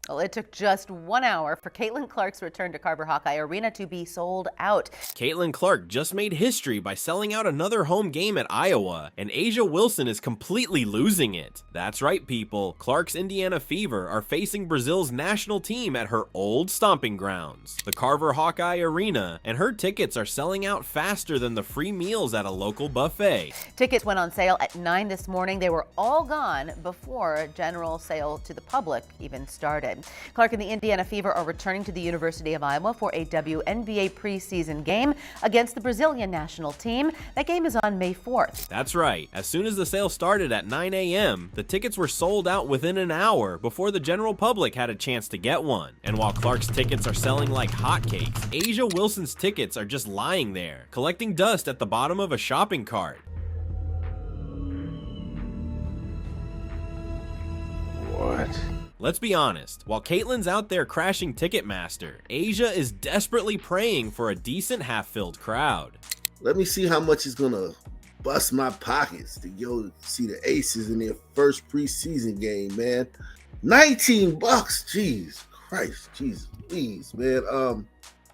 Well, it took just 1 hour for Caitlin Clark's return to Carver Hawkeye Arena to be sold out. Caitlin Clark just made history by selling out another home game at Iowa, and A'ja Wilson is completely losing it. That's right, people. Clark's Indiana Fever are facing Brazil's national team at her old stomping grounds, the Carver Hawkeye Arena, and her tickets are selling out faster than the free meals at a local buffet. Tickets went on sale at 9 this morning. They were all gone before general sale to the public even started. Clark and the Indiana Fever are returning to the University of Iowa for a WNBA preseason game against the Brazilian national team. That game is on May 4th. That's right. As soon as the sale started at 9 a.m., the tickets were sold out within an hour before the general public had a chance to get one. And while Clark's tickets are selling like hotcakes, A'ja Wilson's tickets are just lying there, collecting dust at the bottom of a shopping cart. What? Let's be honest, while Caitlin's out there crashing Ticketmaster, A'ja is desperately praying for a decent half-filled crowd. Let me see how much it's gonna bust my pockets to go see the Aces in their first preseason game, man. $19, jeez Christ, Jesus, please, man.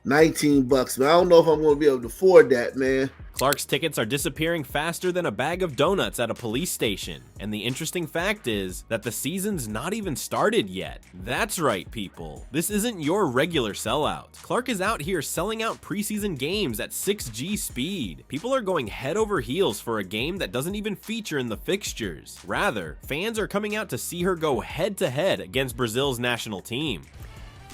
$19, man. I don't know if I'm gonna be able to afford that, man. Clark's tickets are disappearing faster than a bag of donuts at a police station. And the interesting fact is that the season's not even started yet. That's right, people. This isn't your regular sellout. Clark is out here selling out preseason games at 6G speed. People are going head over heels for a game that doesn't even feature in the fixtures. Rather, fans are coming out to see her go head to head against Brazil's national team.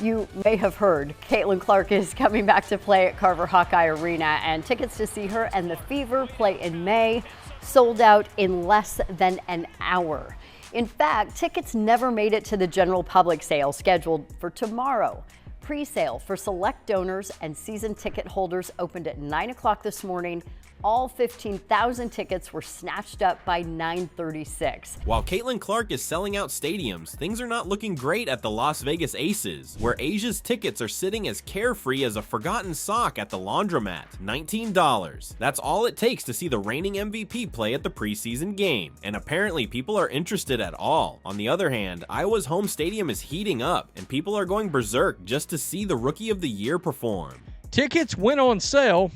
You may have heard Caitlin Clark is coming back to play at Carver Hawkeye Arena, and tickets to see her and the Fever play in May sold out in less than an hour. In fact, tickets never made it to the general public sale scheduled for tomorrow. Pre-sale for select donors and season ticket holders opened at 9 o'clock this morning. All 15,000 tickets were snatched up by 9:36. While Caitlin Clark is selling out stadiums, things are not looking great at the Las Vegas Aces, where A'ja's tickets are sitting as carefree as a forgotten sock at the laundromat. $19. That's all it takes to see the reigning MVP play at the preseason game, and apparently people are interested at all. On the other hand, Iowa's home stadium is heating up, and people are going berserk just to see the Rookie of the Year perform. Tickets went on sale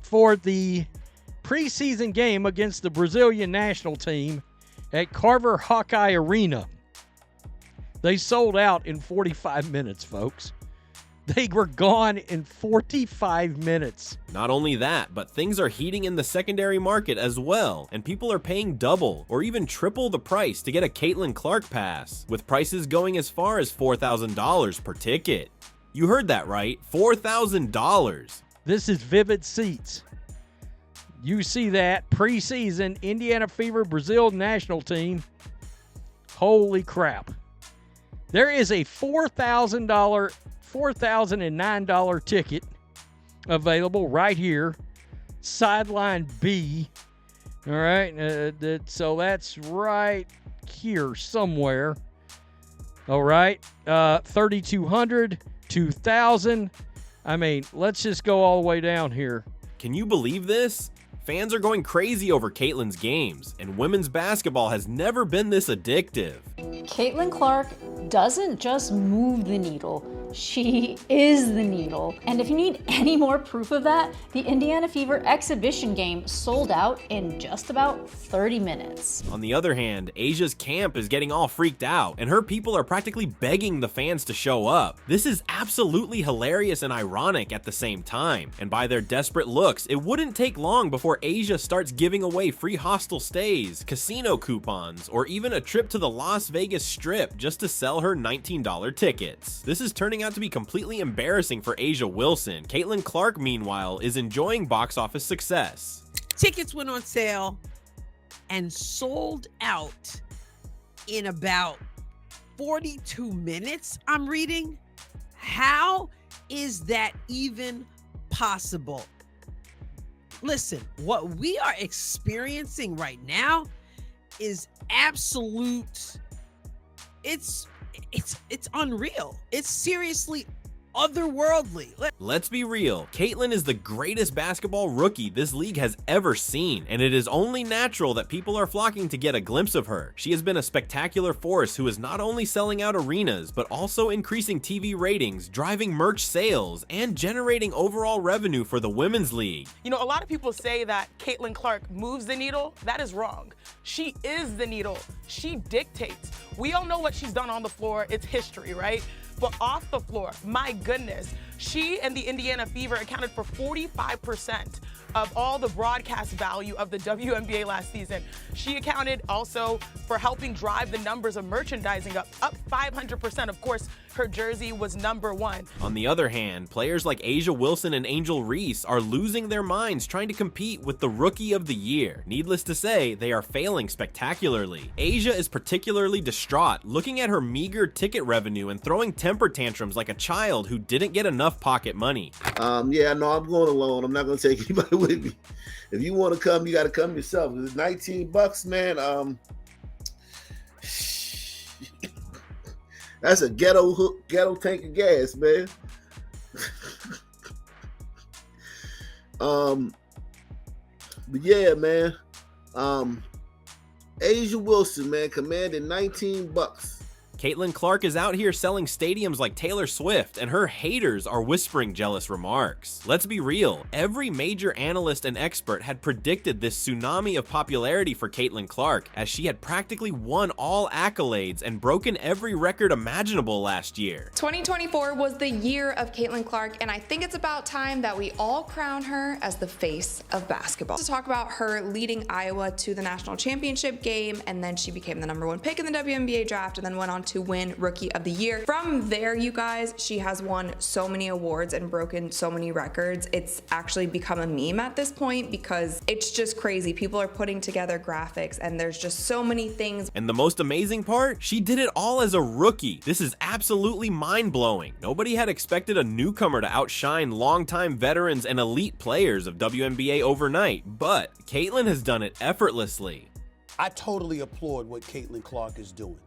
for the preseason game against the Brazilian national team at Carver Hawkeye Arena. They sold out in 45 minutes, folks. They were gone in 45 minutes. Not only that, but things are heating in the secondary market as well, and people are paying double or even triple the price to get a Caitlin Clark pass, with prices going as far as $4,000 per ticket. You heard that right, $4,000. This is Vivid Seats. You see that preseason Indiana Fever Brazil national team. Holy crap. There is a $4,009 ticket available right here. Sideline B. All right. So that's right here somewhere. All right. 3,200, 2,000. I mean, let's just go all the way down here. Can you believe this? Fans are going crazy over Caitlin's games, and women's basketball has never been this addictive. Caitlin Clark doesn't just move the needle, she is the needle. And if you need any more proof of that, the Indiana Fever exhibition game sold out in just about 30 minutes. On the other hand, A'ja's camp is getting all freaked out, and her people are practically begging the fans to show up. This is absolutely hilarious and ironic at the same time, and by their desperate looks, it wouldn't take long before A'ja starts giving away free hostel stays, casino coupons, or even a trip to the Las Vegas Strip just to sell her $19 tickets. This is turning out to be completely embarrassing for A'ja Wilson. Caitlin Clark, meanwhile, is enjoying box office success. Tickets went on sale and sold out in about 42 minutes, I'm reading. How is that even possible? Listen, what we are experiencing right now is absolute. It's unreal. It's seriously otherworldly. Let's be real, Caitlyn is the greatest basketball rookie this league has ever seen, and it is only natural that people are flocking to get a glimpse of her. She has been a spectacular force who is not only selling out arenas, but also increasing TV ratings, driving merch sales, and generating overall revenue for the women's league. You know, a lot of people say that Caitlin Clark moves the needle. That is wrong. She is the needle. She dictates. We all know what she's done on the floor. It's history, right? But off the floor, my goodness, she and the Indiana Fever accounted for 45% of all the broadcast value of the WNBA last season. She accounted also for helping drive the numbers of merchandising up 500%. Of course, her jersey was #1. On the other hand, players like A'ja Wilson and Angel Reese are losing their minds trying to compete with the Rookie of the Year. Needless to say, they are failing spectacularly. A'ja is particularly distraught, looking at her meager ticket revenue and throwing temper tantrums like a child who didn't get enough pocket money. Yeah, no, I'm going alone. I'm not gonna take anybody with me. If you want to come, you got to come yourself. It's $19, man. That's a ghetto tank of gas, man. But yeah, man. A'ja Wilson, man, commanding $19. Caitlin Clark is out here selling stadiums like Taylor Swift, and her haters are whispering jealous remarks. Let's be real, every major analyst and expert had predicted this tsunami of popularity for Caitlin Clark, as she had practically won all accolades and broken every record imaginable last year. 2024 was the year of Caitlin Clark, and I think it's about time that we all crown her as the face of basketball. To talk about her leading Iowa to the national championship game, and then she became the #1 pick in the WNBA draft, and then went on to win Rookie of the Year. From there, you guys, she has won so many awards and broken so many records. It's actually become a meme at this point because it's just crazy. People are putting together graphics and there's just so many things. And the most amazing part? She did it all as a rookie. This is absolutely mind-blowing. Nobody had expected a newcomer to outshine longtime veterans and elite players of WNBA overnight, but Caitlin has done it effortlessly. I totally applaud what Caitlin Clark is doing.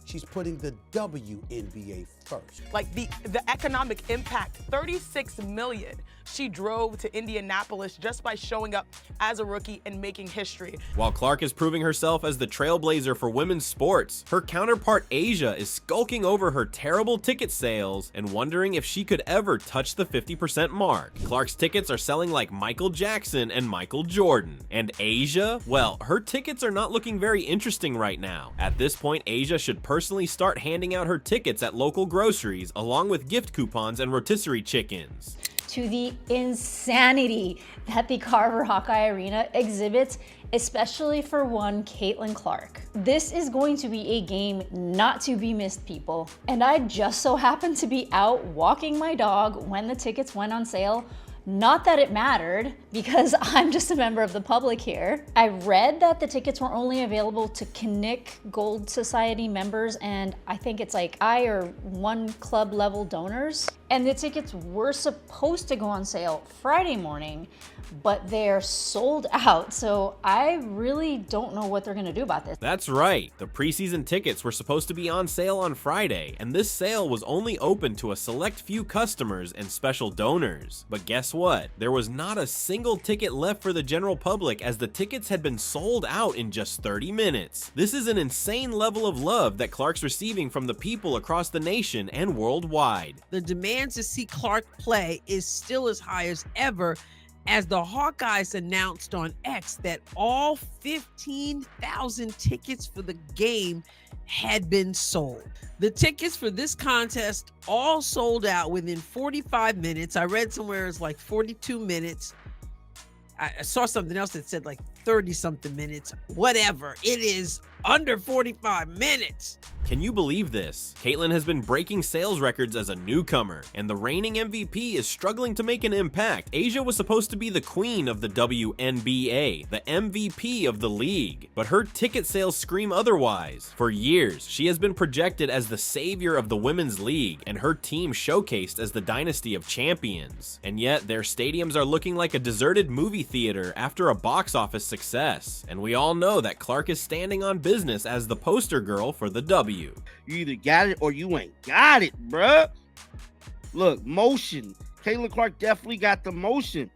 She's putting the WNBA first. Like the economic impact, 36 million she drove to Indianapolis just by showing up as a rookie and making history. While Clark is proving herself as the trailblazer for women's sports, her counterpart A'ja is skulking over her terrible ticket sales and wondering if she could ever touch the 50% mark. Clark's tickets are selling like Michael Jackson and Michael Jordan. And A'ja, well, her tickets are not looking very interesting right now. At this point, A'ja should personally start handing out her tickets at local groceries along with gift coupons and rotisserie chickens. To the insanity that the Carver Hawkeye Arena exhibits, especially for one Caitlin Clark. This is going to be a game not to be missed, people. And I just so happened to be out walking my dog when the tickets went on sale. Not that it mattered, because I'm just a member of the public here. I read that the tickets were only available to Kinnick Gold Society members, and I think it's like I or one club level donors. And the tickets were supposed to go on sale Friday morning, but they're sold out. So I really don't know what they're gonna do about this. That's right. The preseason tickets were supposed to be on sale on Friday, and this sale was only open to a select few customers and special donors. But guess what? There was not a single ticket left for the general public, as the tickets had been sold out in just 30 minutes. This is an insane level of love that Clark's receiving from the people across the nation and worldwide. The demand to see Clark play is still as high as ever, as the Hawkeyes announced on X that all 15,000 tickets for the game had been sold. The tickets for this contest all sold out within 45 minutes. I read somewhere it's like 42 minutes. I saw something else that said like 30 something minutes. Whatever. It is under 45 minutes. Can you believe this? Caitlin has been breaking sales records as a newcomer, and the reigning MVP is struggling to make an impact. A'ja was supposed to be the queen of the WNBA, the MVP of the league, but her ticket sales scream otherwise. For years, she has been projected as the savior of the women's league, and her team showcased as the dynasty of champions. And yet, their stadiums are looking like a deserted movie theater after a box office success. And we all know that Clark is standing on business as the poster girl for the W. You either got it or you ain't got it, bruh. Look, motion. Caitlin Clark definitely got the motion.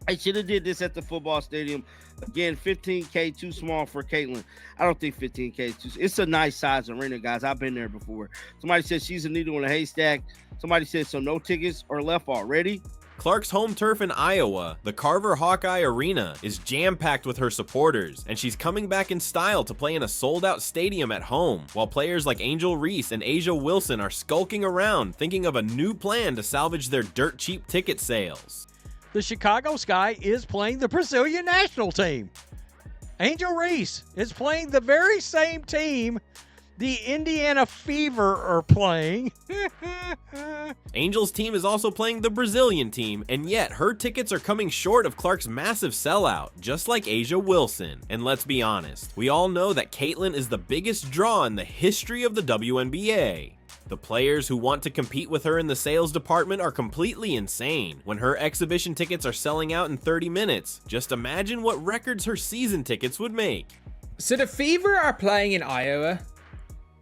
I should have did this at the football stadium. Again, 15K too small for Caitlin. I don't think 15K is too. It's a nice size arena, guys. I've been there before. Somebody said she's a needle in a haystack. Somebody said so no tickets are left already. Clark's home turf in Iowa, the Carver Hawkeye Arena, is jam-packed with her supporters, and she's coming back in style to play in a sold-out stadium at home, while players like Angel Reese and A'ja Wilson are skulking around thinking of a new plan to salvage their dirt-cheap ticket sales. The Chicago Sky is playing the Brazilian national team. Angel Reese is playing the very same team the Indiana Fever are playing. Angel's team is also playing the Brazilian team, and yet her tickets are coming short of Clark's massive sellout, just like A'ja Wilson. And let's be honest, we all know that Caitlin is the biggest draw in the history of the WNBA. The players who want to compete with her in the sales department are completely insane. When her exhibition tickets are selling out in 30 minutes, just imagine what records her season tickets would make. So the Fever are playing in Iowa,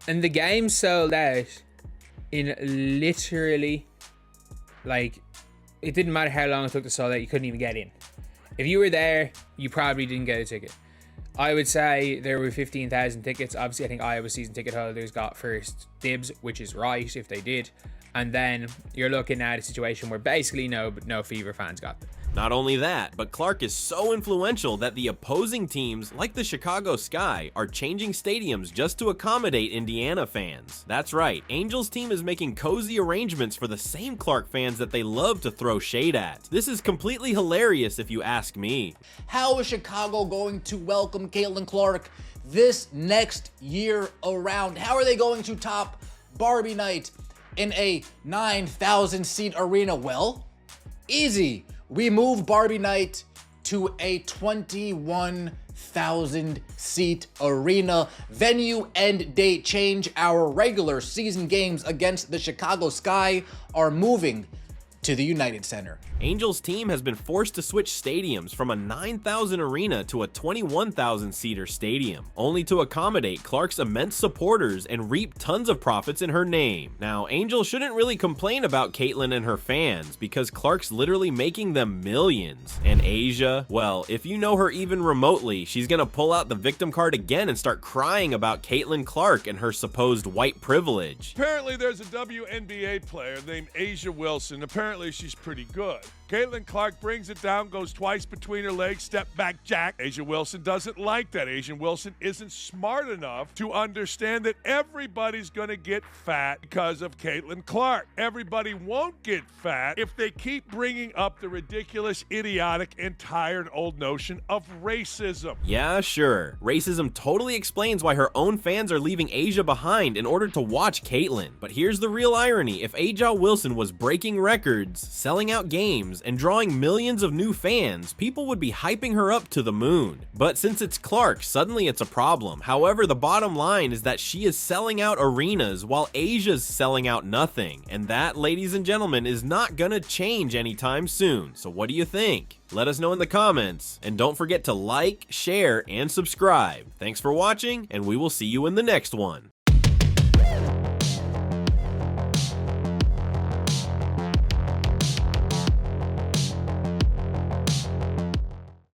and the game sold out in literally, like, it didn't matter how long it took to sell out, you couldn't even get in. If you were there, you probably didn't get a ticket. I would say there were 15,000 tickets. Obviously, I think Iowa season ticket holders got first dibs, which is right if they did. And then you're looking at a situation where basically no Fever fans got them. Not only that, but Clark is so influential that the opposing teams, like the Chicago Sky, are changing stadiums just to accommodate Indiana fans. That's right, Angel's team is making cozy arrangements for the same Clark fans that they love to throw shade at. This is completely hilarious if you ask me. How is Chicago going to welcome Caitlin Clark this next year around? How are they going to top Barbie Night in a 9,000 seat arena? Well, easy. We move Barbie Night to a 21,000 seat arena. Venue and date change. Our regular season games against the Chicago Sky are moving to the United Center. Angel's team has been forced to switch stadiums from a 9,000 arena to a 21,000 seater stadium, only to accommodate Clark's immense supporters and reap tons of profits in her name. Now, Angel shouldn't really complain about Caitlin and her fans because Clark's literally making them millions. And A'ja, well, if you know her even remotely, she's gonna pull out the victim card again and start crying about Caitlin Clark and her supposed white privilege. Apparently there's a WNBA player named A'ja Wilson. Apparently she's pretty good. Caitlin Clark brings it down, goes twice between her legs, step back jack. A'ja Wilson doesn't like that. A'ja Wilson isn't smart enough to understand that everybody's going to get fat because of Caitlin Clark. Everybody won't get fat if they keep bringing up the ridiculous, idiotic, and tired old notion of racism. Yeah, sure. Racism totally explains why her own fans are leaving A'ja behind in order to watch Caitlin. But here's the real irony. If A'ja Wilson was breaking records, selling out games, and drawing millions of new fans, people would be hyping her up to the moon. But since it's Clark, suddenly it's a problem. However, the bottom line is that she is selling out arenas while A'ja's selling out nothing. And that, ladies and gentlemen, is not gonna change anytime soon. So what do you think? Let us know in the comments. And don't forget to like, share, and subscribe. Thanks for watching, and we will see you in the next one.